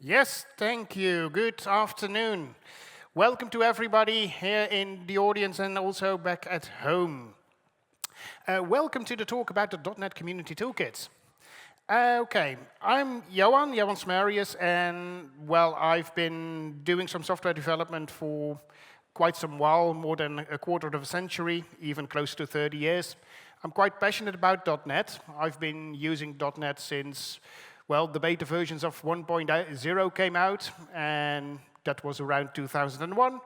Yes, thank you. Good afternoon. Welcome to everybody here in the audience and also back at home. Welcome to the talk about the .NET Community Toolkits. Okay, I'm Johan Smarius, and well, I've been doing some software development for quite some while, more than a quarter of a century, even close to 30 years. I'm quite passionate about .NET. I've been using .NET since, well, the beta versions of 1.0 came out, and that was around 2001.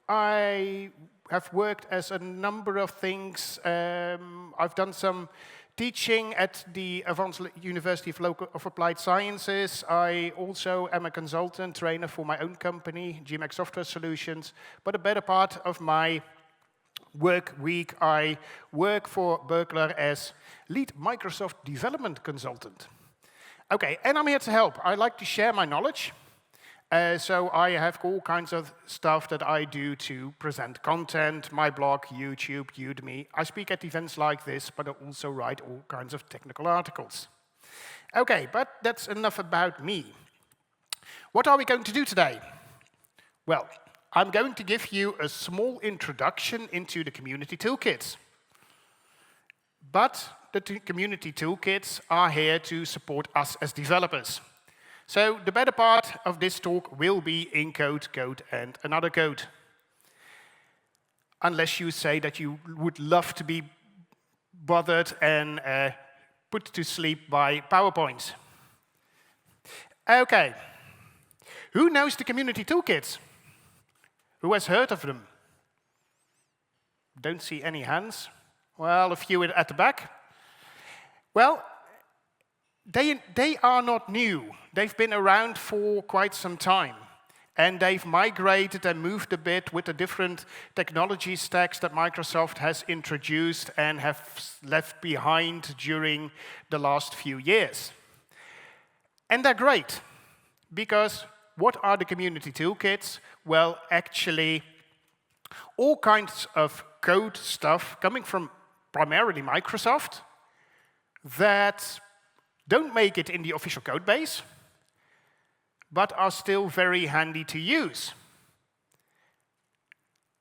I have worked as a number of things. I've done some teaching at the Advanced University of Applied Sciences. I also am a consultant trainer for my own company, GMX Software Solutions. But a better part of my work week, I work for Berkeley as lead Microsoft development consultant. Okay, and I'm here to help. I like to share my knowledge. So I have all kinds of stuff that I do to present content, my blog, YouTube, Udemy. I speak at events like this, but I also write all kinds of technical articles. Okay, but that's enough about me. What are we going to do today? Well, I'm going to give you a small introduction into the community toolkits. But the community toolkits are here to support us as developers. So the better part of this talk will be in code, code, and another code. Unless you say that you would love to be bothered and put to sleep by PowerPoint. Okay. Who knows the community toolkits? Who has heard of them? Don't see any hands. Well, a few at the back. Well, they are not new. They've been around for quite some time. And they've migrated and moved a bit with the different technology stacks that Microsoft has introduced and have left behind during the last few years. And they're great, because what are the community toolkits? Well, actually, all kinds of code stuff coming from primarily Microsoft that don't make it in the official code base, but are still very handy to use.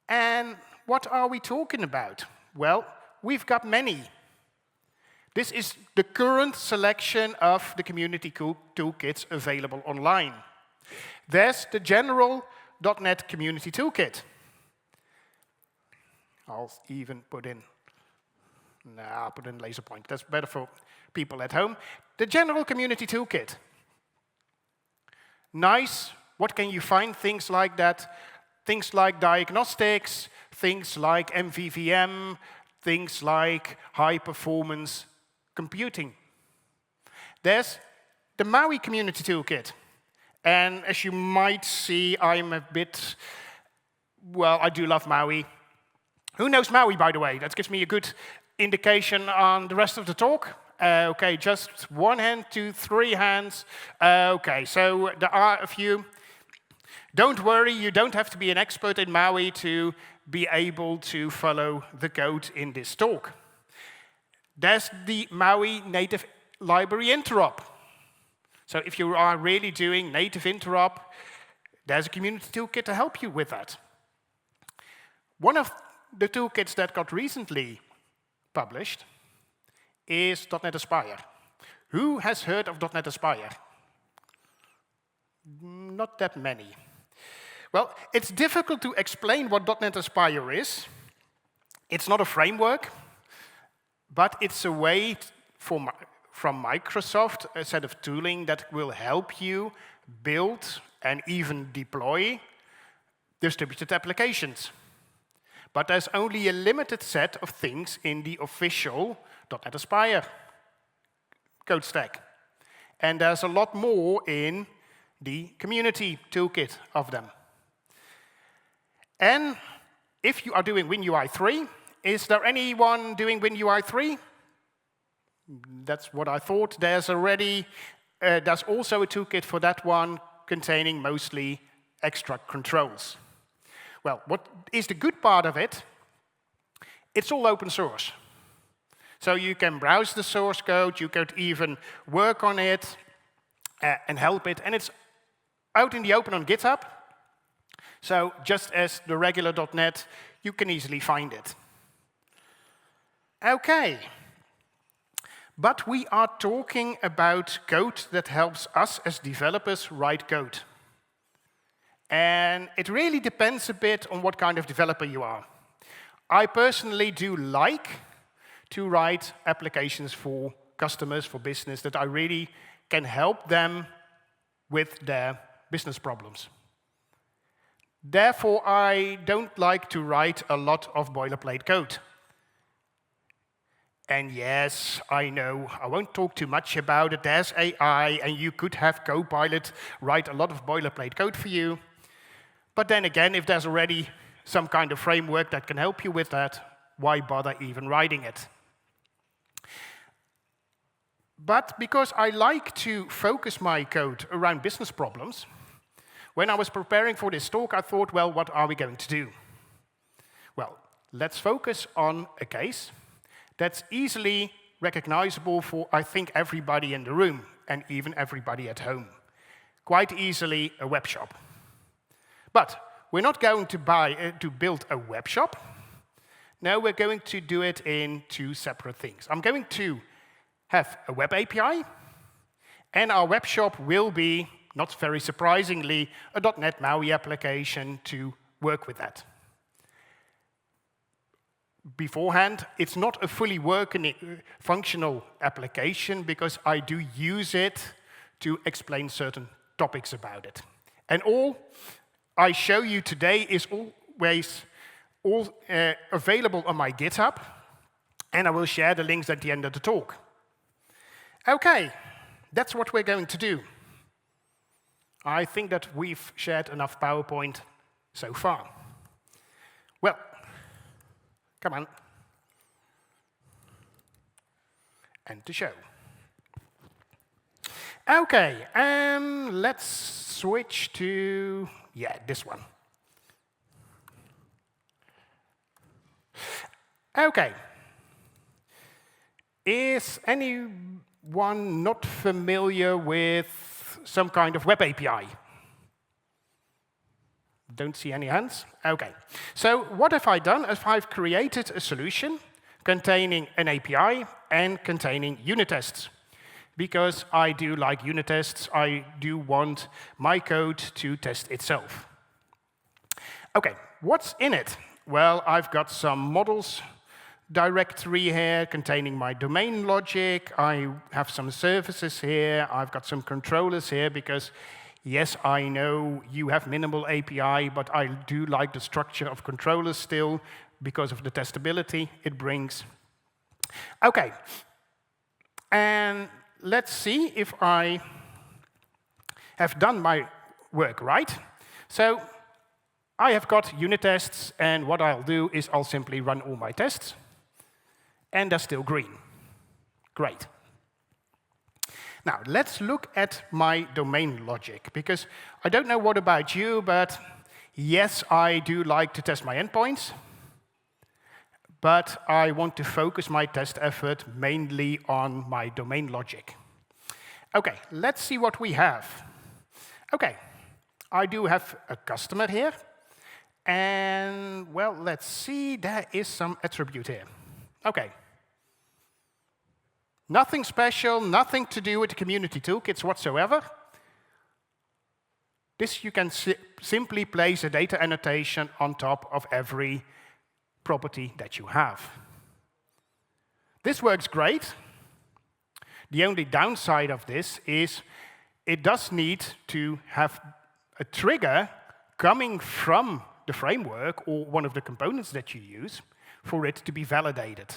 And what are we talking about? Well, we've got many. This is the current selection of the community toolkits available online. There's the general .NET Community Toolkit. I'll even put in laser point. That's better for people at home. The general community toolkit. Nice. What can you find? Things like that. Things like diagnostics, things like MVVM, things like high-performance computing. There's the Maui Community Toolkit. And as you might see, I'm a bit, well, I do love Maui. Who knows Maui, by the way? That gives me a good indication on the rest of the talk. Okay, just 1 hand to 3 hands. Okay, so there are a few. Don't worry, you don't have to be an expert in Maui to be able to follow the code in this talk. There's the Maui native library interop. So if you are really doing native interop, there's a community toolkit to help you with that. One of the toolkits that got recently published is .NET Aspire. Who has heard of .NET Aspire? Not that many. Well, it's difficult to explain what .NET Aspire is. It's not a framework, but it's a way from Microsoft, a set of tooling that will help you build and even deploy distributed applications. But there's only a limited set of things in the official .NET Aspire code stack. And there's a lot more in the community toolkit of them. And if you are doing WinUI 3, is there anyone doing WinUI 3? That's what I thought. There's also a toolkit for that one containing mostly extra controls. Well, what is the good part of it? It's all open source. So you can browse the source code, you could even work on it and help it, and it's out in the open on GitHub. So just as the regular .NET, you can easily find it. OK. But we are talking about code that helps us as developers write code. And it really depends a bit on what kind of developer you are. I personally do like to write applications for customers, for business, that I really can help them with their business problems. Therefore, I don't like to write a lot of boilerplate code. And yes, I know, I won't talk too much about it. There's AI, and you could have Copilot write a lot of boilerplate code for you. But then again, if there's already some kind of framework that can help you with that, why bother even writing it? But because I like to focus my code around business problems, when I was preparing for this talk, I thought, well, what are we going to do? Well, let's focus on a case that's easily recognizable for, I think, everybody in the room, and even everybody at home. Quite easily, a web shop. But we're not going to build a web shop. No, we're going to do it in two separate things. I'm going to have a web API, and our web shop will be, not very surprisingly, a .NET Maui application to work with that. Beforehand, it's not a fully working, functional application because I do use it to explain certain topics about it. And all I show you today is always available on my GitHub, and I will share the links at the end of the talk. OK, that's what we're going to do. I think that we've shared enough PowerPoint so far. Well, come on. End to show. OK, let's switch to, this one. OK. Is anyone not familiar with some kind of web API? Don't see any hands? OK. So what have I done? I've created a solution containing an API and containing unit tests. Because I do like unit tests, I do want my code to test itself. OK, what's in it? Well, I've got some models directory here containing my domain logic. I have some services here. I've got some controllers here because, yes, I know you have minimal API, but I do like the structure of controllers still because of the testability it brings. OK, and let's see if I have done my work right. So I have got unit tests, and what I'll do is I'll simply run all my tests. And they're still green. Great. Now, let's look at my domain logic, because I don't know what about you, but yes, I do like to test my endpoints. But I want to focus my test effort mainly on my domain logic. OK, let's see what we have. OK, I do have a customer here. And, well, let's see. There is some attribute here. OK. Nothing special, nothing to do with the community toolkits whatsoever. This you can simply place a data annotation on top of every property that you have. This works great. The only downside of this is it does need to have a trigger coming from the framework or one of the components that you use for it to be validated.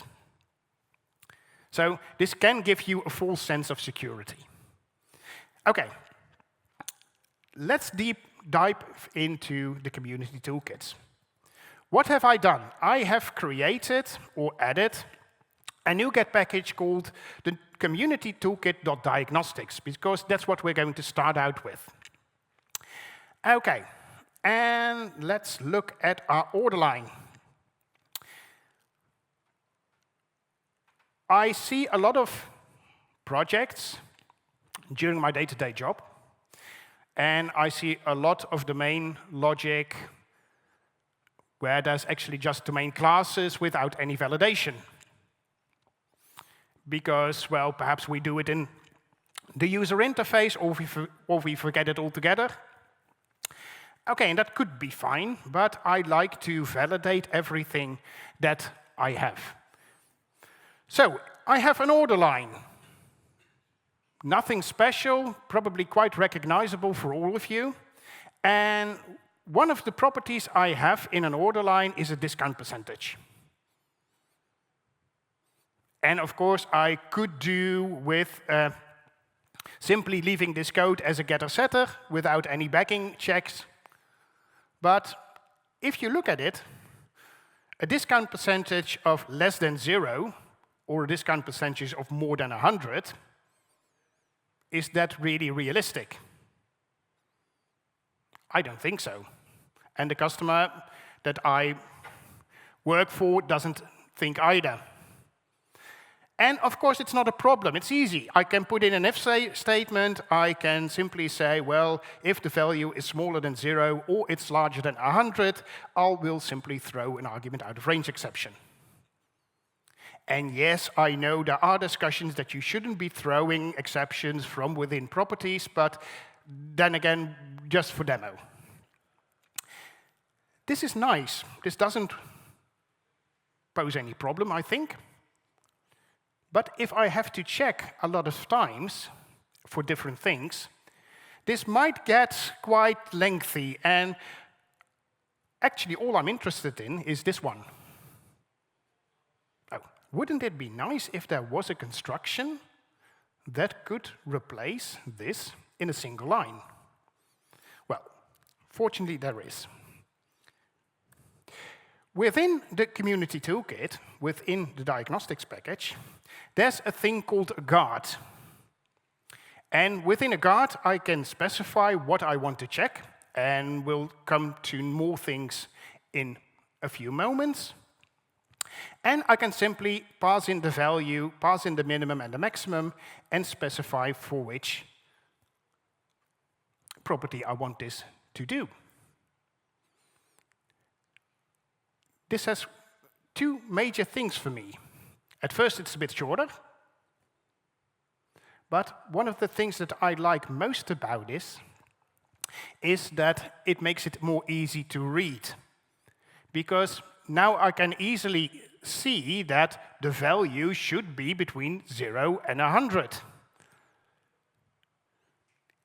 So this can give you a false sense of security. OK, let's deep dive into the community toolkits. What have I done? I have created or added a NuGet package called the community toolkit.diagnostics, because that's what we're going to start out with. OK, and let's look at our order line. I see a lot of projects during my day-to-day job, And I see a lot of domain logic where there's actually just domain classes without any validation. Because, well, perhaps we do it in the user interface, or we forget it altogether. OK, and that could be fine, but I like to validate everything that I have. So I have an order line. Nothing special, probably quite recognizable for all of you. And one of the properties I have in an order line is a discount percentage. And of course, I could do with simply leaving this code as a getter-setter without any backing checks. But if you look at it, a discount percentage of less than 0, or a discount percentage of more than 100, is that really realistic? I don't think so. And the customer that I work for doesn't think either. And of course, it's not a problem. It's easy. I can put in an if statement. I can simply say, well, if the value is smaller than 0 or it's larger than 100, I will simply throw an argument out of range exception. And yes, I know there are discussions that you shouldn't be throwing exceptions from within properties, but then again, just for demo. This is nice. This doesn't pose any problem, I think. But if I have to check a lot of times for different things, this might get quite lengthy. And actually, all I'm interested in is this one. Oh, wouldn't it be nice if there was a construction that could replace this in a single line? Well, fortunately, there is. Within the Community Toolkit, within the diagnostics package, there's a thing called a guard. And within a guard, I can specify what I want to check, and we'll come to more things in a few moments. And I can simply pass in the value, pass in the minimum and the maximum, and specify for which property I want this to do. This has two major things for me. At first, it's a bit shorter. But one of the things that I like most about this is that it makes it more easy to read. Because now I can easily see that the value should be between 0 and 100.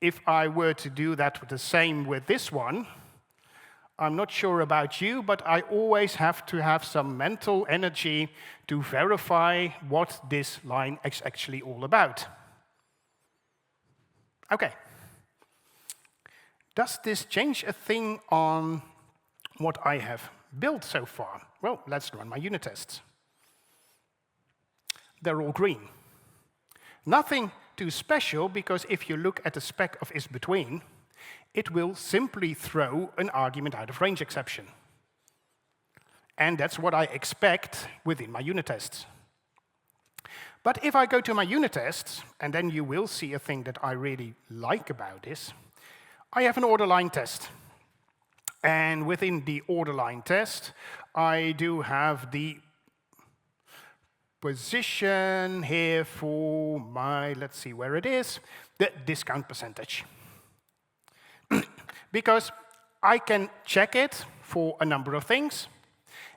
If I were to do that with the same with this one, I'm not sure about you, but I always have to have some mental energy to verify what this line is actually all about. OK. Does this change a thing on what I have built so far? Well, let's run my unit tests. They're all green. Nothing too special, because if you look at the spec of isBetween, it will simply throw an argument out of range exception. And that's what I expect within my unit tests. But if I go to my unit tests, and then you will see a thing that I really like about this, I have an order line test. And within the order line test, I do have the position here for my, let's see where it is, the discount percentage. Because I can check it for a number of things.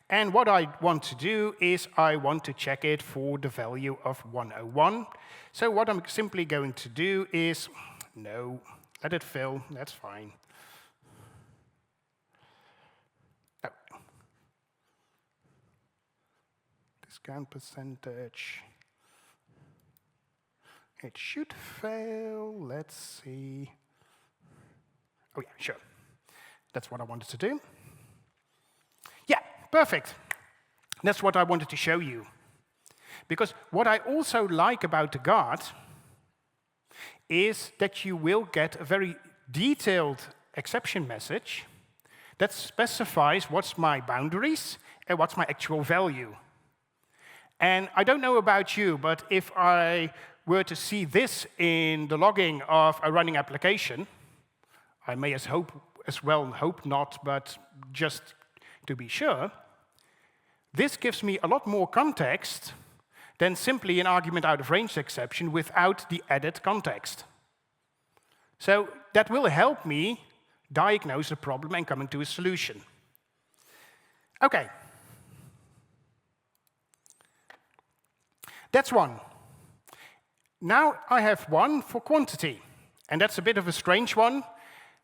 And what I want to do is I want to check it for the value of 101. So what I'm simply going to do is, no, let it fill, that's fine. Oh. Discount percentage. It should fail, let's see. Oh yeah, sure. That's what I wanted to do. Yeah, perfect. That's what I wanted to show you. Because what I also like about the guard is that you will get a very detailed exception message that specifies what's my boundaries and what's my actual value. And I don't know about you, but if I were to see this in the logging of a running application, I may as well hope not, but just to be sure, this gives me a lot more context than simply an argument out of range exception without the added context. So that will help me diagnose the problem and come to a solution. Okay. That's one. Now I have one for quantity, and that's a bit of a strange one.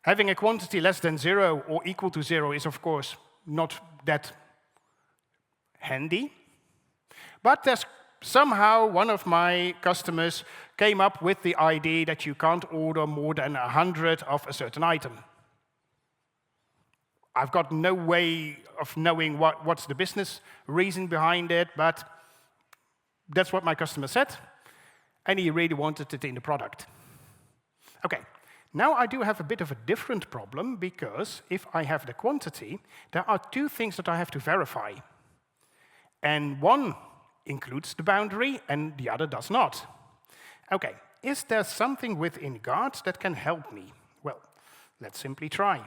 Having a quantity less than 0 or equal to 0 is, of course, not that handy. But there's somehow one of my customers came up with the idea that you can't order more than 100 of a certain item. I've got no way of knowing what's the business reason behind it, but that's what my customer said, and he really wanted it in the product. Okay, now I do have a bit of a different problem, because if I have the quantity, there are two things that I have to verify. And one includes the boundary, and the other does not. Okay, is there something within guards that can help me? Well, let's simply try.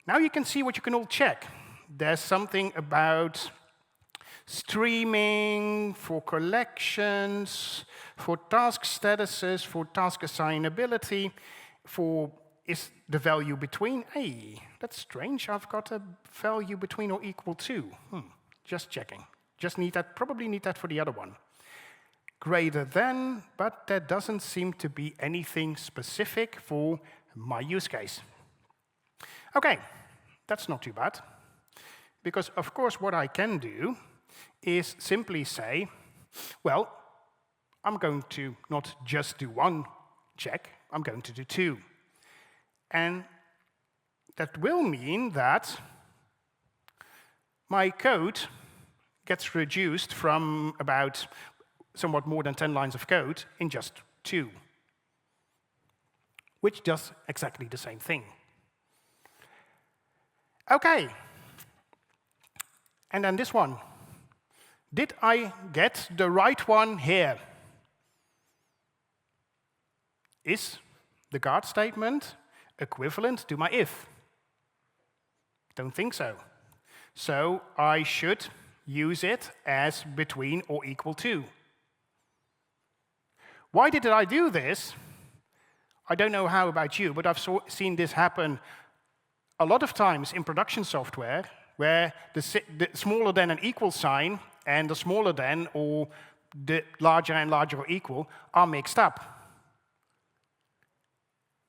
Now you can see what you can all check. There's something about streaming, for collections, for task statuses, for task assignability, for is the value between. Hey, that's strange. I've got a value between or equal to. Just checking. Probably need that for the other one. Greater than, but there doesn't seem to be anything specific for my use case. Okay, that's not too bad. Because, of course, what I can do is simply say, well, I'm going to not just do one check, I'm going to do two. And that will mean that my code gets reduced from about somewhat more than 10 lines of code in just 2, which does exactly the same thing. Okay. And then this one. Did I get the right one here? Is the guard statement equivalent to my if? Don't think so. So I should use it as between or equal to. Why did I do this? I don't know how about you, but I've seen this happen a lot of times in production software, where the smaller than and equal sign and the smaller than or the larger and larger or equal are mixed up.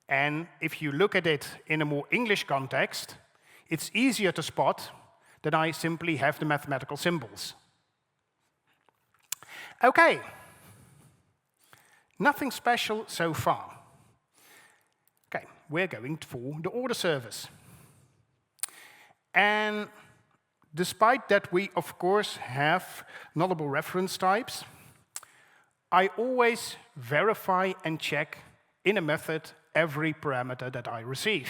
And if you look at it in a more English context, it's easier to spot than I simply have the mathematical symbols. Okay. Nothing special so far. Okay, we're going for the order service. And despite that we, of course, have nullable reference types, I always verify and check in a method every parameter that I receive.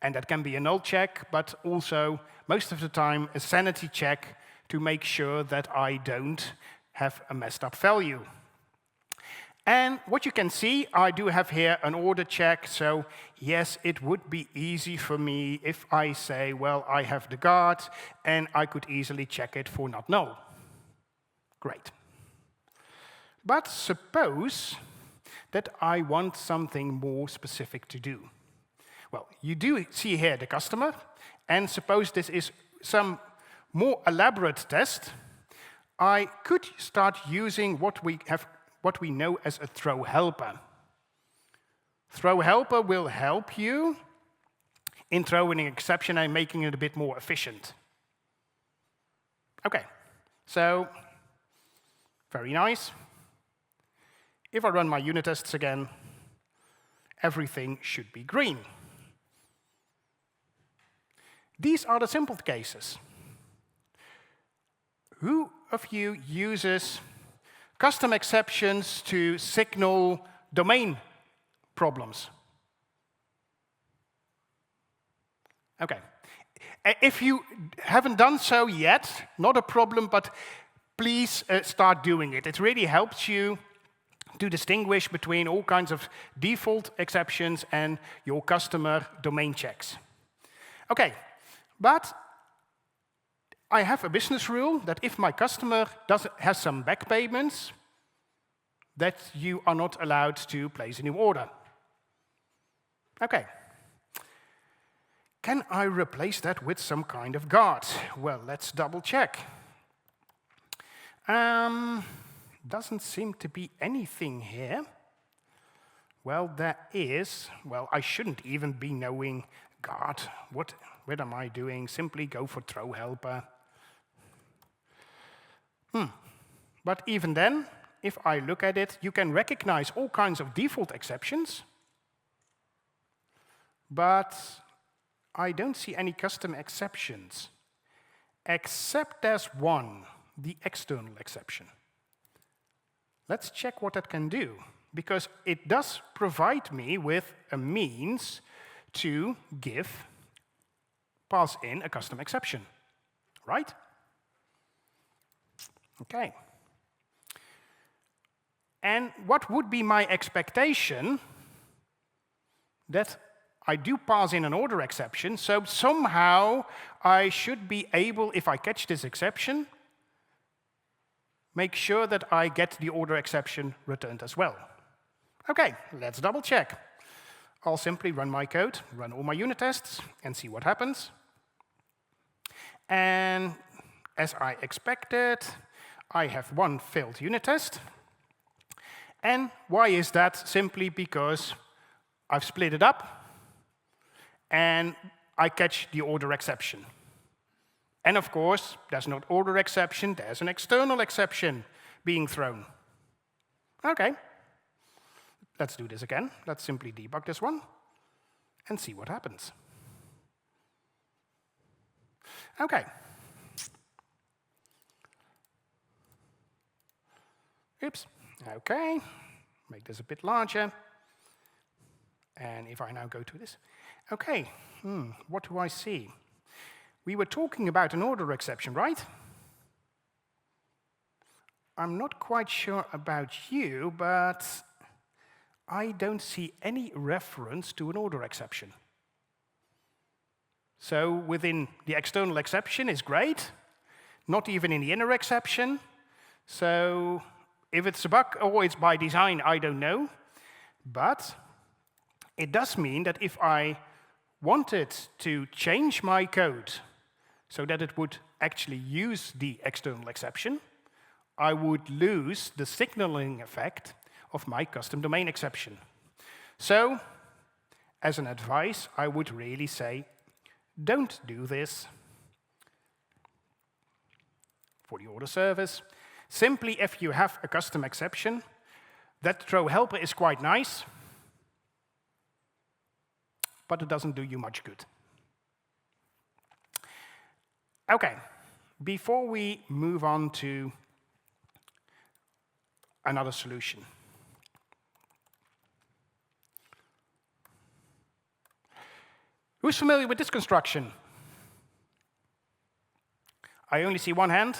And that can be a null check, but also, most of the time, a sanity check to make sure that I don't have a messed up value. And what you can see, I do have here an order check, so yes, it would be easy for me if I say, well, I have the guard, and I could easily check it for not null. Great. But suppose that I want something more specific to do. Well, you do see here the customer, and suppose this is some more elaborate test, I could start using what we know as a throw helper. Throw helper will help you in throwing an exception and making it a bit more efficient. Okay, so very nice. If I run my unit tests again, everything should be green. These are the simple cases. Who of you uses custom exceptions to signal domain problems? Okay. If you haven't done so yet, not a problem, but please start doing it. It really helps you to distinguish between all kinds of default exceptions and your customer domain checks. Okay, but I have a business rule that if my customer has some back payments, that you are not allowed to place a new order. Okay. Can I replace that with some kind of guard? Well, let's double check. Doesn't seem to be anything here. Well, there is. Well, I shouldn't even be knowing guard. What am I doing? Simply go for throw helper. But even then, if I look at it, you can recognize all kinds of default exceptions. But I don't see any custom exceptions, except there's one, the external exception. Let's check what that can do, because it does provide me with a means to pass in a custom exception, right? Okay. And what would be my expectation? That I do pass in an order exception, so somehow I should be able, if I catch this exception, make sure that I get the order exception returned as well. Okay, let's double check. I'll simply run my code, run all my unit tests, and see what happens. And as I expected, I have one failed unit test. And why is that? Simply because I've split it up, and I catch the order exception. And of course, there's not order exception, there's an external exception being thrown. Okay, let's do this again. Let's simply debug this one and see what happens. Okay. Oops, okay, make this a bit larger. And if I now go to this, okay, what do I see? We were talking about an order exception, right? I'm not quite sure about you, but I don't see any reference to an order exception. So within the external exception is great, not even in the inner exception. So if it's a bug or it's by design, I don't know. But it does mean that if I wanted to change my code so that it would actually use the external exception, I would lose the signaling effect of my custom domain exception. So, as an advice, I would really say, don't do this for the order service. Simply, if you have a custom exception, that throw helper is quite nice, but it doesn't do you much good. Okay, before we move on to another solution. Who's familiar with this construction? I only see one hand.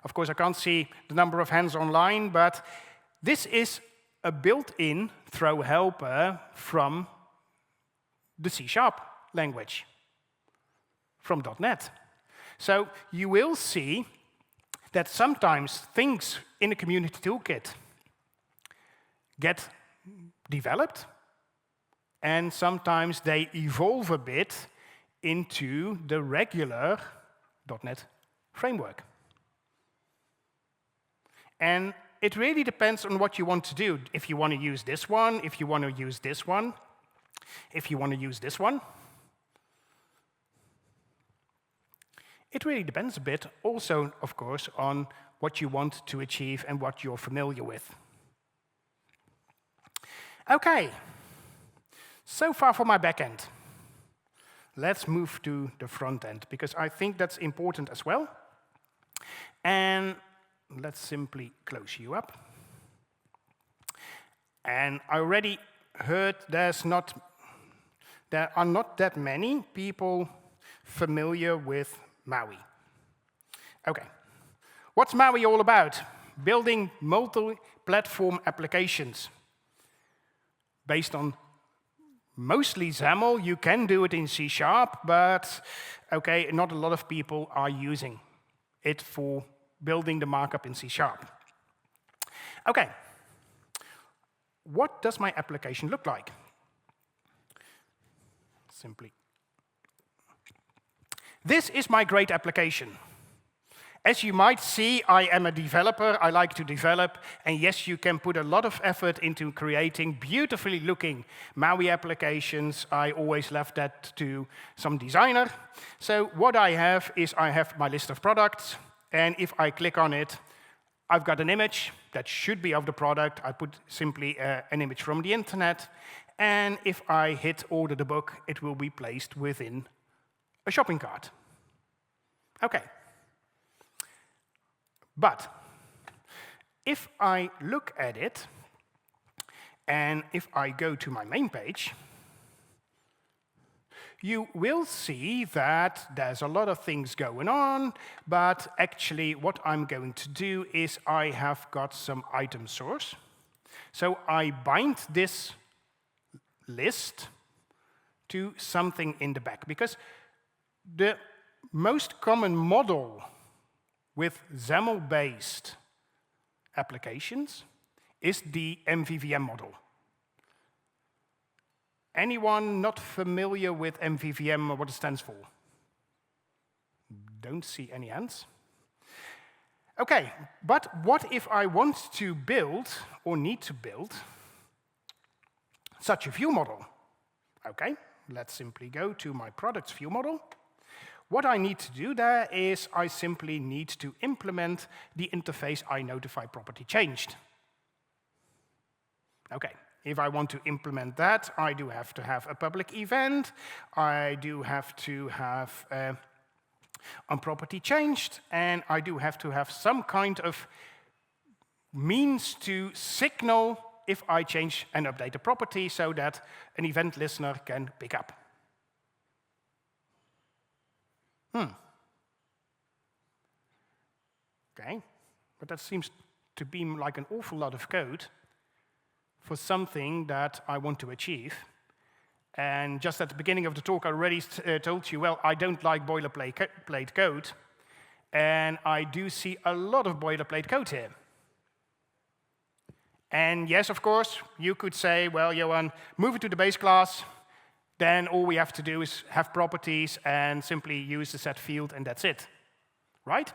Of course, I can't see the number of hands online, but this is a built-in throw helper from the C# language, from .NET. So you will see that sometimes things in the community toolkit get developed, and sometimes they evolve a bit into the regular .NET framework. And it really depends on what you want to do. If you want to use this one, if you want to use this one, if you want to use this one. It really depends a bit also, of course, on what you want to achieve and what you're familiar with. Okay, so far for my backend. Let's move to the front end, because I think that's important as well. And let's simply close you up. And I already heard there are not that many people familiar with Maui. Okay, what's Maui all about? building multi-platform applications based on mostly XAML. You can do it in C#, but okay, not a lot of people are using it for building the markup in C#. Okay, what does my application look like? Simply, this is my great application. As you might see, I am a developer. I like to develop. And yes, you can put a lot of effort into creating beautifully looking Maui applications. I always left that to some designer. So what I have is I have my list of products. And if I click on it, I've got an image that should be of the product. I put simply an image from the internet. And if I hit order the book, it will be placed within a shopping cart. OK. But if I look at it, and if I go to my main page, you will see that there's a lot of things going on, but actually what I'm going to do is I have got some item source. So I bind this list to something in the back, because the most common model with XAML-based applications is the MVVM model. Anyone not familiar with MVVM or what it stands for? Don't see any hands. OK, but what if I want to build or need to build such a view model? OK, let's simply go to my products view model. What I need to do there is I simply need to implement the interface iNotify property changed. OK, if I want to implement that, I do have to have a public event. I do have to have on property changed. And I do have to have some kind of means to signal if I change and update a property so that an event listener can pick up. OK, but that seems to be like an awful lot of code for something that I want to achieve. And just at the beginning of the talk, I already told you, well, I don't like boilerplate code. And I do see a lot of boilerplate code here. And yes, of course, you could say, well, Johan, move it to the base class. Then all we have to do is have properties and simply use the set field, and that's it. Right?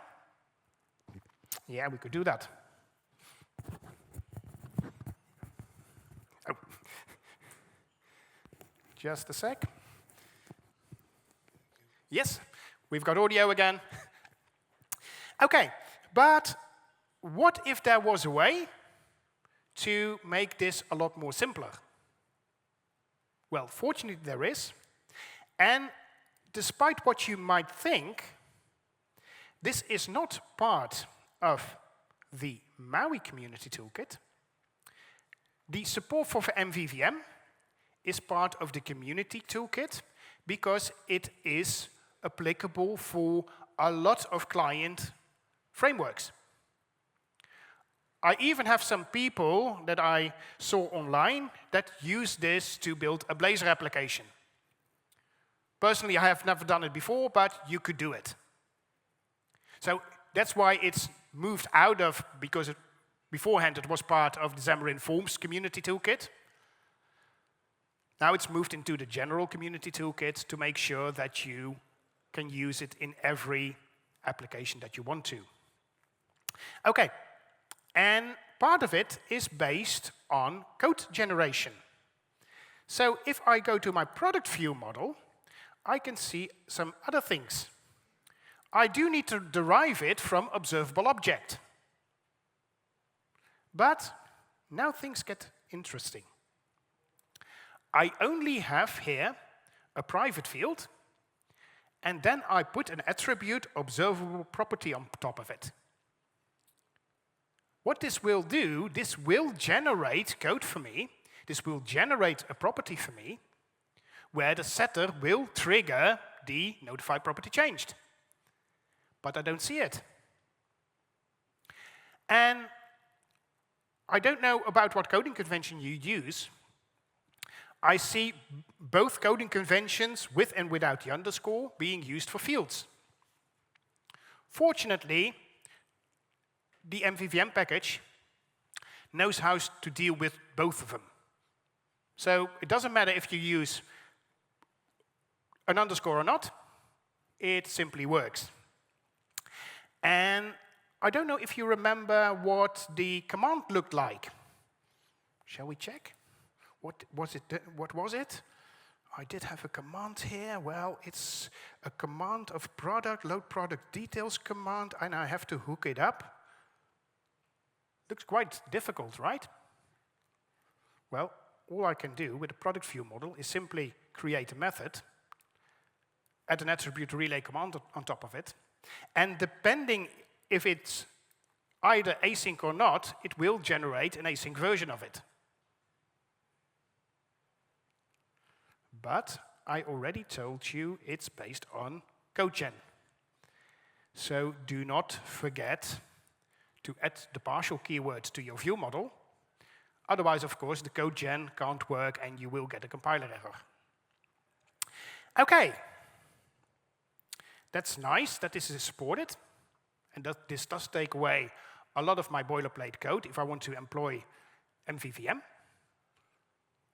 Yeah, we could do that. Oh. Just a sec. Yes, we've got audio again. OK, but what if there was a way to make this a lot more simpler? Well, fortunately, there is. And despite what you might think, this is not part of the Maui Community Toolkit. The support for MVVM is part of the Community Toolkit because it is applicable for a lot of client frameworks. I even have some people that I saw online that use this to build a Blazor application. Personally, I have never done it before, but you could do it. So that's why it's moved out of, because beforehand it was part of the Xamarin Forms Community Toolkit. Now it's moved into the general Community Toolkit to make sure that you can use it in every application that you want to. OK. And part of it is based on code generation. So if I go to my product view model, I can see some other things. I do need to derive it from observable object. But now things get interesting. I only have here a private field, and then I put an attribute observable property on top of it. What this will do, this will generate code for me. This will generate a property for me where the setter will trigger the notify property changed. But I don't see it. And I don't know about what coding convention you use. I see both coding conventions with and without the underscore being used for fields. Fortunately, the MVVM package knows how to deal with both of them. So it doesn't matter if you use an underscore or not, it simply works. And I don't know if you remember what the command looked like. Shall we check? What was it? I did have a command here. Well, it's a command of product, load product details command, and I have to hook it up. Looks quite difficult, right? Well, all I can do with a product view model is simply create a method, add an attribute relay command on top of it, and depending if it's either async or not, it will generate an async version of it. But I already told you it's based on CodeGen. So do not forget to add the partial keyword to your view model. Otherwise, of course, the CodeGen can't work and you will get a compiler error. Okay. That's nice that this is supported. And that this does take away a lot of my boilerplate code if I want to employ MVVM.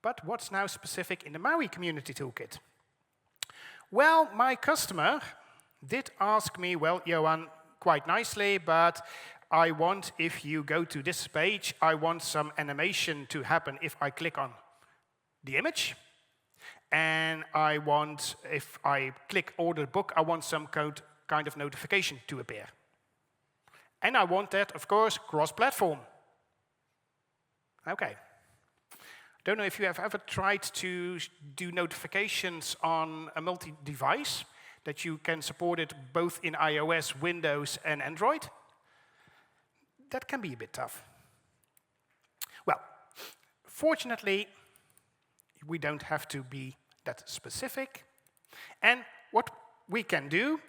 But what's now specific in the Maui Community Toolkit? Well, my customer did ask me, well, Johan, quite nicely, but I want, if you go to this page, I want some animation to happen if I click on the image. And I want, if I click order book, I want some kind of notification to appear. And I want that, of course, cross-platform. Okay. Don't know if you have ever tried to do notifications on a multi-device, that you can support it both in iOS, Windows, and Android. That can be a bit tough. Well, fortunately, we don't have to be that specific. And what we can do,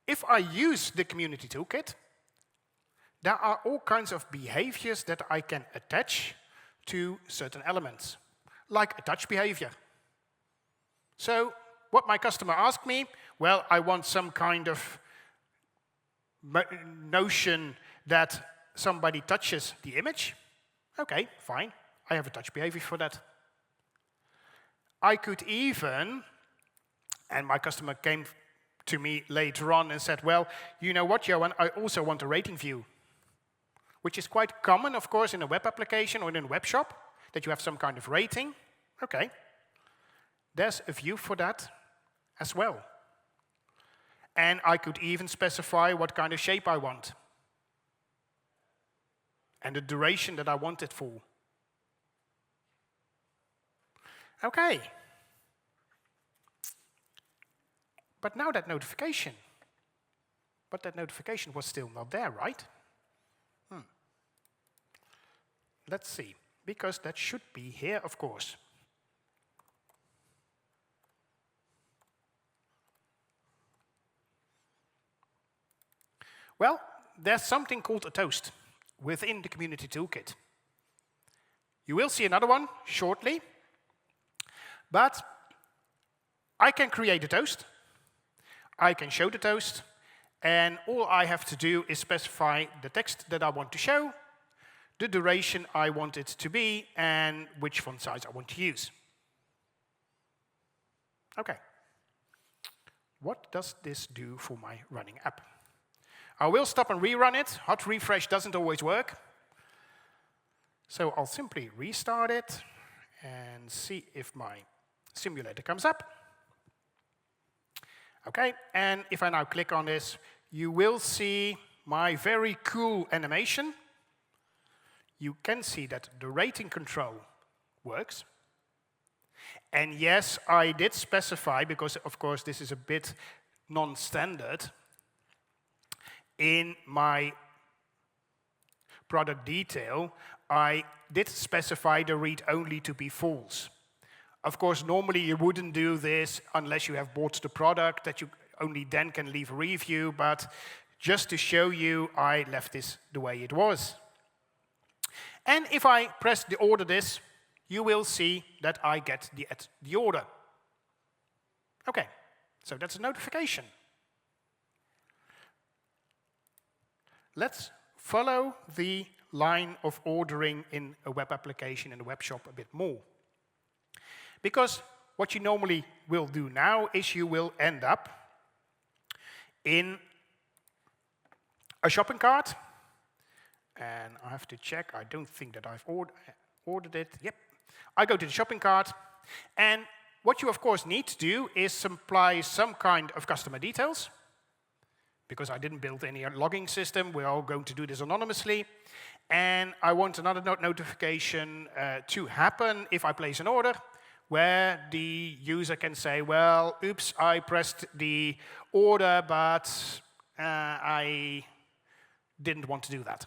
if I use the Community Toolkit, there are all kinds of behaviors that I can attach to certain elements, like a touch behavior. So what my customer asked me, well, I want some kind of notion that somebody touches the image. Okay, fine. I have a touch behavior for that. I could even, and my customer came to me later on and said, well, you know what, Johan, I also want a rating view, which is quite common, of course, in a web application or in a web shop, that you have some kind of rating. Okay. There's a view for that as well. And I could even specify what kind of shape I want and the duration that I want it for. Okay. But now that notification. But that notification was still not there, right? Let's see, because that should be here, of course. Well, there's something called a toast within the Community Toolkit. You will see another one shortly, but I can create a toast, I can show the toast, and all I have to do is specify the text that I want to show, the duration I want it to be, and which font size I want to use. Okay. What does this do for my running app? I will stop and rerun it. Hot refresh doesn't always work. So I'll simply restart it and see if my simulator comes up. Okay, and if I now click on this, you will see my very cool animation. You can see that the rating control works. And yes, I did specify, because of course this is a bit non-standard, in my product detail, I did specify the read only to be false. Of course, normally you wouldn't do this unless you have bought the product, that you only then can leave a review, but just to show you I left this the way it was. And if I press the order this, you will see that I get the order. Okay, so that's a notification. Let's follow the line of ordering in a web application in a web shop a bit more. Because what you normally will do now is you will end up in a shopping cart. And I have to check, I don't think that I've ordered it. Yep. I go to the shopping cart. And what you of course need to do is supply some kind of customer details. Because I didn't build any logging system, we're all going to do this anonymously. And I want another notification to happen if I place an order, where the user can say, well, oops, I pressed the order, but I didn't want to do that.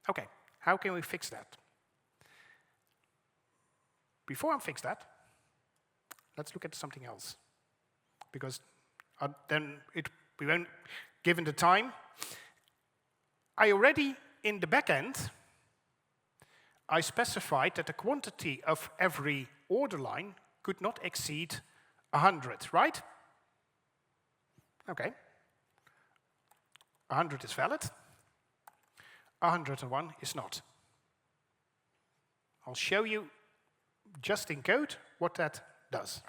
Okay, how can we fix that? Before I fix that, let's look at something else. Because then we won't, given the time, I already, in the backend, I specified that the quantity of every order line could not exceed 100, right? Okay. 100 is valid. 101 is not. I'll show you just in code what that does.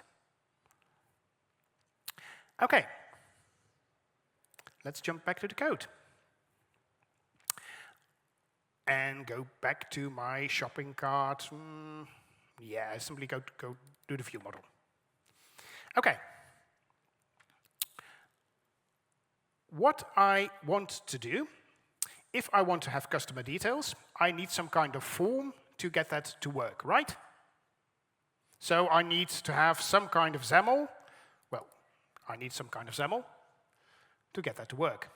Okay. Let's jump back to the code. And go back to my shopping cart. Yeah, I simply go do the view model. Okay. What I want to do, if I want to have customer details, I need some kind of form to get that to work, right? So I need to have some kind of XAML. Well, I need some kind of XAML to get that to work.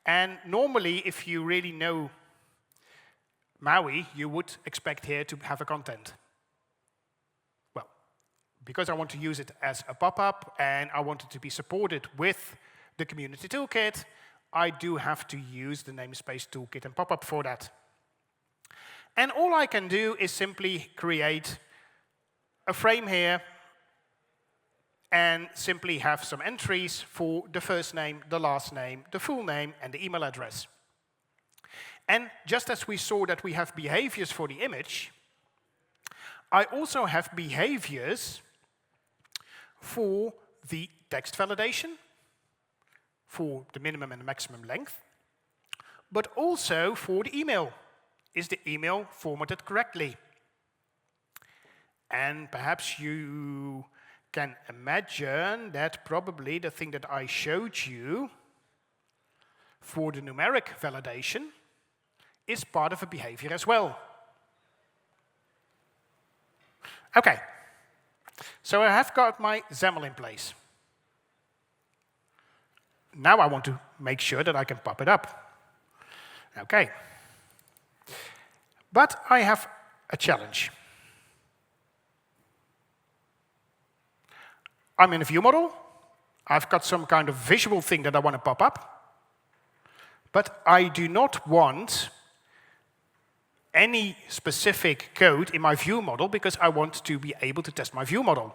And normally, if you really know Maui, you would expect here to have a content. Well, because I want to use it as a pop-up and I want it to be supported with the community toolkit, I do have to use the namespace toolkit and pop-up for that. And all I can do is simply create a frame here and simply have some entries for the first name, the last name, the full name, and the email address. And just as we saw that we have behaviors for the image, I also have behaviors for the text validation, for the minimum and the maximum length, but also for the email. Is the email formatted correctly? And perhaps you can imagine that probably the thing that I showed you for the numeric validation is part of a behavior as well. Okay, so I have got my XAML in place. Now I want to make sure that I can pop it up. Okay. But I have a challenge. I'm in a view model. I've got some kind of visual thing that I want to pop up. But I do not want any specific code in my view model because I want to be able to test my view model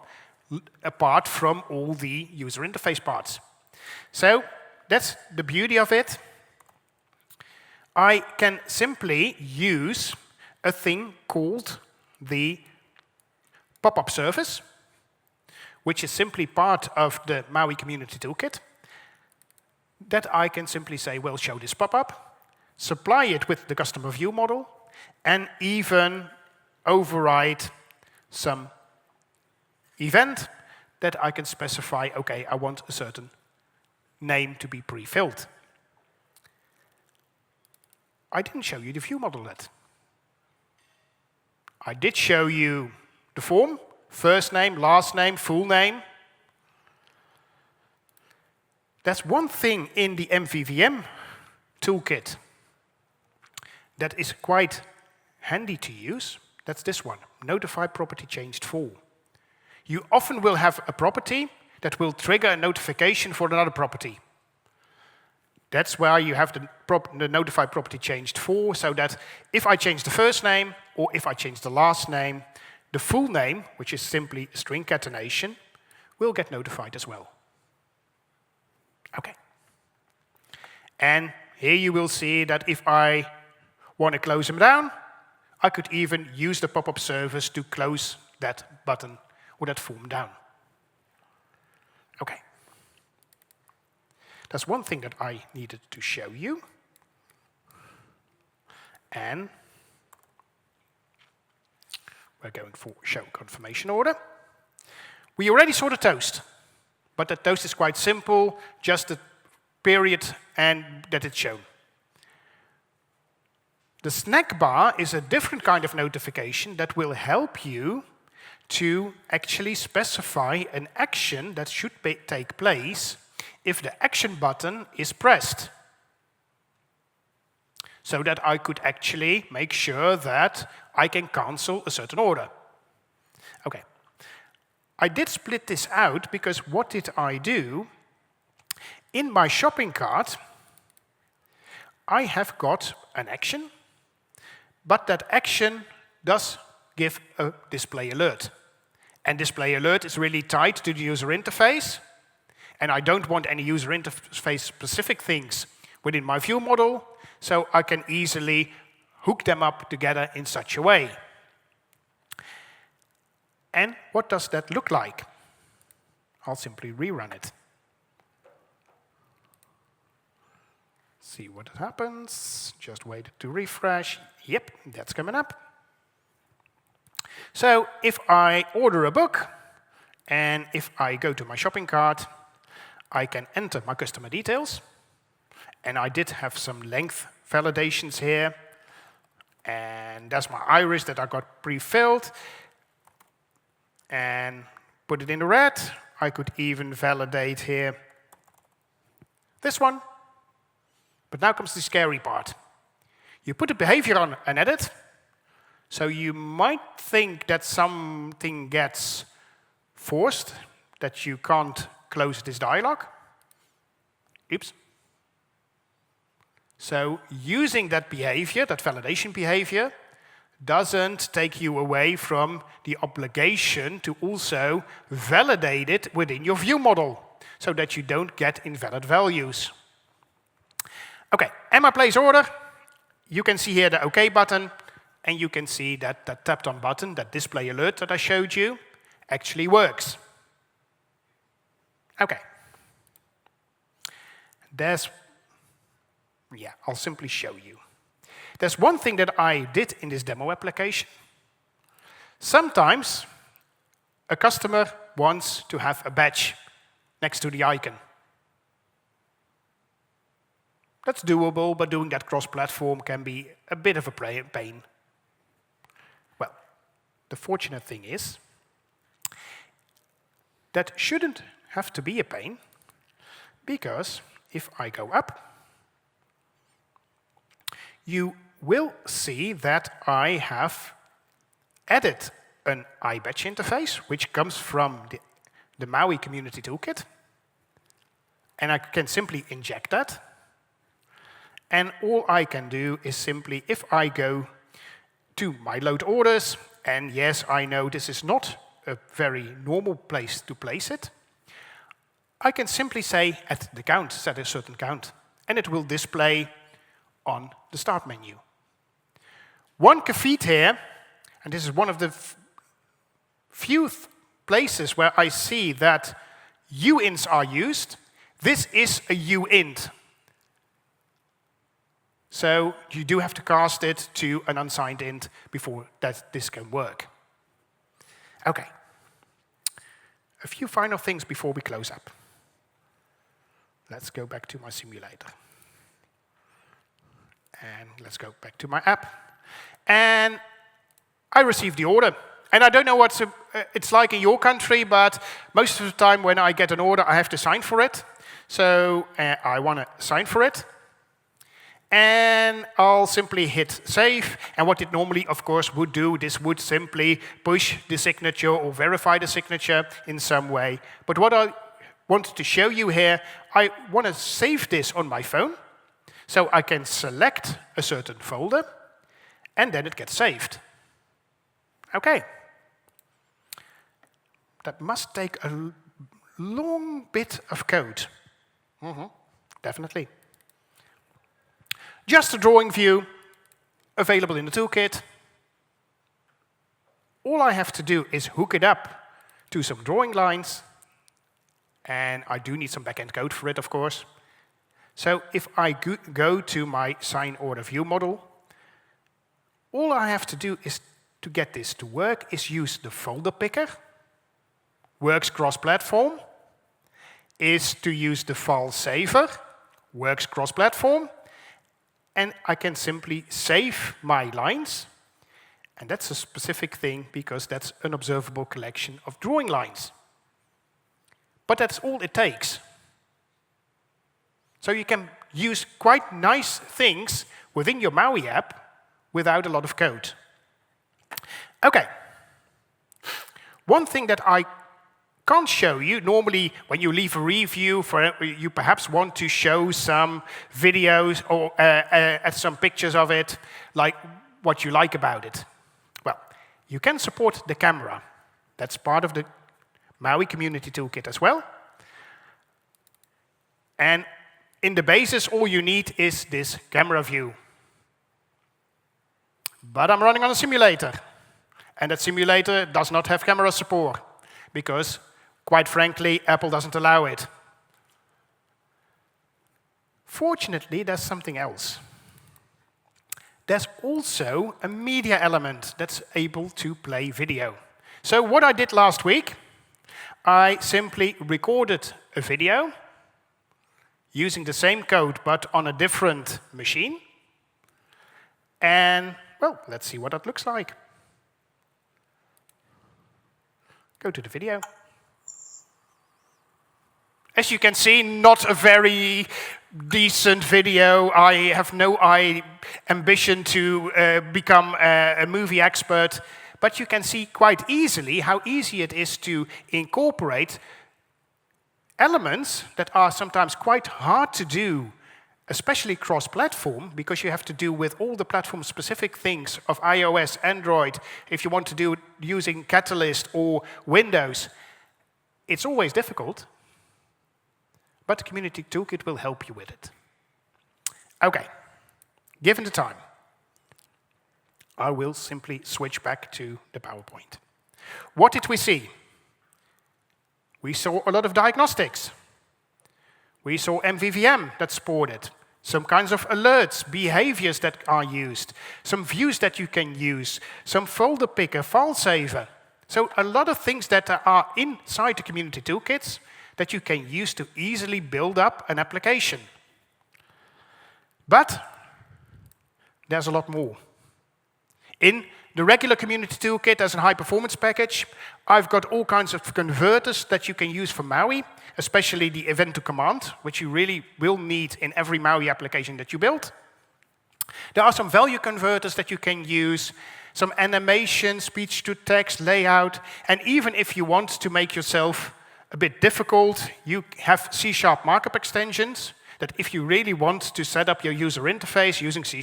apart from all the user interface parts. So that's the beauty of it. I can simply use a thing called the pop-up service, which is simply part of the Maui Community Toolkit, that I can simply say, well, show this pop-up, supply it with the customer view model, and even override some event that I can specify, okay, I want a certain name to be pre-filled. I didn't show you the view model yet. I did show you the form, first name, last name, full name. That's one thing in the MVVM toolkit that is quite handy to use. That's this one, notify property changed for. You often will have a property that will trigger a notification for another property. That's where you have the notify property changed for, so that if I change the first name or if I change the last name, the full name, which is simply string concatenation, will get notified as well. Okay. And here you will see that if I want to close them down, I could even use the pop-up service to close that button or that form down. Okay. That's one thing that I needed to show you. And we're going for show confirmation order. We already saw the toast, but the toast is quite simple, just the period and that it's shown. The snack bar is a different kind of notification that will help you to actually specify an action that should take place if the action button is pressed. So that I could actually make sure that I can cancel a certain order. Okay. I did split this out because what did I do? In my shopping cart, I have got an action, but that action does give a display alert. And display alert is really tied to the user interface, and I don't want any user interface specific things within my view model, so I can easily hook them up together in such a way. And what does that look like? I'll simply rerun it. See what happens. Just wait to refresh. Yep, that's coming up. So if I order a book, and if I go to my shopping cart, I can enter my customer details. And I did have some length validations here. And that's my iris that I got pre-filled. And put it in the red. I could even validate here this one. But now comes the scary part. You put a behavior on an edit, so you might think that something gets forced, that you can't close this dialog. Oops. So using that behavior, that validation behavior, doesn't take you away from the obligation to also validate it within your view model, so that you don't get invalid values. Okay, and my place order, you can see here the OK button, and you can see that that tapped on button, that display alert that I showed you, actually works. Okay. I'll simply show you. There's one thing that I did in this demo application. Sometimes a customer wants to have a badge next to the icon. That's doable, but doing that cross-platform can be a bit of a pain. Well, the fortunate thing is that shouldn't have to be a pain, because if I go up, you will see that I have added an iBadge interface, which comes from the Maui Community Toolkit. And I can simply inject that. And all I can do is simply, if I go to my load orders, and yes, I know this is not a very normal place to place it, I can simply say at the count, set a certain count, and it will display on the start menu. One caveat here, and this is one of the few places where I see that uints are used. This is a uint. So you do have to cast it to an unsigned int before this can work. Okay. A few final things before we close up. Let's go back to my simulator. And let's go back to my app. And I received the order. And I don't know what it's like in your country, but most of the time when I get an order, I have to sign for it. So I want to sign for it. And I'll simply hit save. And what it normally, of course, would do, this would simply push the signature or verify the signature in some way. But what I wanted to show you here, I want to save this on my phone. So I can select a certain folder, and then it gets saved. OK. That must take a long bit of code. Definitely. Just a drawing view, available in the toolkit. All I have to do is hook it up to some drawing lines. And I do need some backend code for it, of course. So if I go to my sign order view model, all I have to do is to get this to work is use the folder picker, works cross-platform, is to use the file saver, works cross-platform, and I can simply save my lines. And that's a specific thing because that's an observable collection of drawing lines. But that's all it takes. So you can use quite nice things within your Maui app without a lot of code. OK. One thing that I can't show you, normally when you leave a review, you perhaps want to show some videos or some pictures of it, like what you like about it. Well, you can support the camera. That's part of the Maui Community Toolkit as well. And in the basis, all you need is this camera view. But I'm running on a simulator. And that simulator does not have camera support, because, quite frankly, Apple doesn't allow it. Fortunately, there's something else. There's also a media element that's able to play video. So what I did last week, I simply recorded a video using the same code, but on a different machine. And, well, let's see what that looks like. Go to the video. As you can see, not a very decent video. I have no ambition to become a movie expert. But you can see quite easily how easy it is to incorporate elements that are sometimes quite hard to do, especially cross-platform, because you have to do with all the platform-specific things of iOS, Android. If you want to do it using Catalyst or Windows, it's always difficult. But the Community Toolkit will help you with it. OK, given the time, I will simply switch back to the PowerPoint. What did we see? We saw a lot of diagnostics. We saw MVVM that's supported, some kinds of alerts, behaviors that are used, some views that you can use, some folder picker, file saver. So a lot of things that are inside the Community Toolkits that you can use to easily build up an application. But there's a lot more. In the regular Community Toolkit as a high-performance package, I've got all kinds of converters that you can use for Maui, especially the event-to-command, which you really will need in every Maui application that you build. There are some value converters that you can use, some animation, speech-to-text, layout, and even if you want to make yourself a bit difficult, you have C# markup extensions that if you really want to set up your user interface using C#,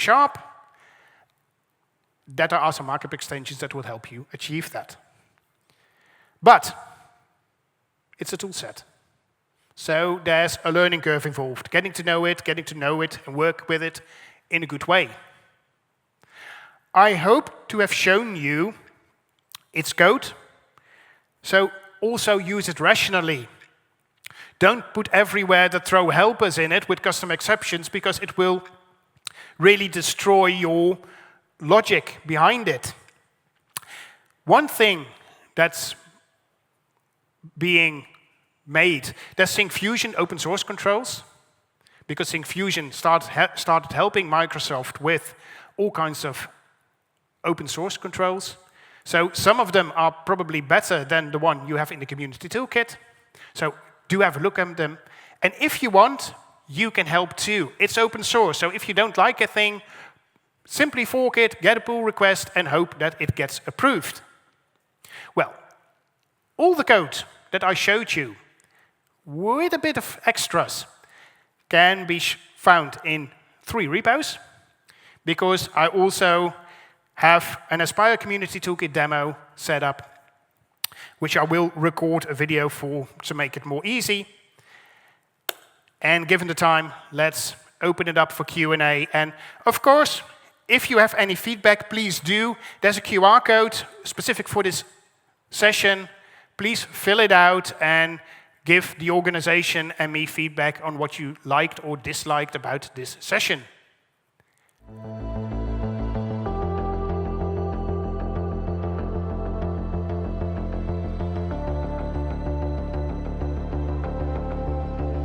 that are some markup extensions that will help you achieve that. But it's a tool set. So there's a learning curve involved, getting to know it, and work with it in a good way. I hope to have shown you its code. So also use it rationally. Don't put everywhere that throw helpers in it with custom exceptions, because it will really destroy your logic behind it. One thing that's being made, there's Syncfusion open source controls, because Syncfusion started helping Microsoft with all kinds of open source controls. So some of them are probably better than the one you have in the Community Toolkit. So do have a look at them. And if you want, you can help too. It's open source, so if you don't like a thing, simply fork it, get a pull request, and hope that it gets approved. Well, all the code that I showed you with a bit of extras can be found in 3 repos, because I also have an Aspire Community Toolkit demo set up, which I will record a video for to make it more easy. And given the time, let's open it up for Q&A. And of course, if you have any feedback, please do. There's a QR code specific for this session. Please fill it out and give the organization and me feedback on what you liked or disliked about this session.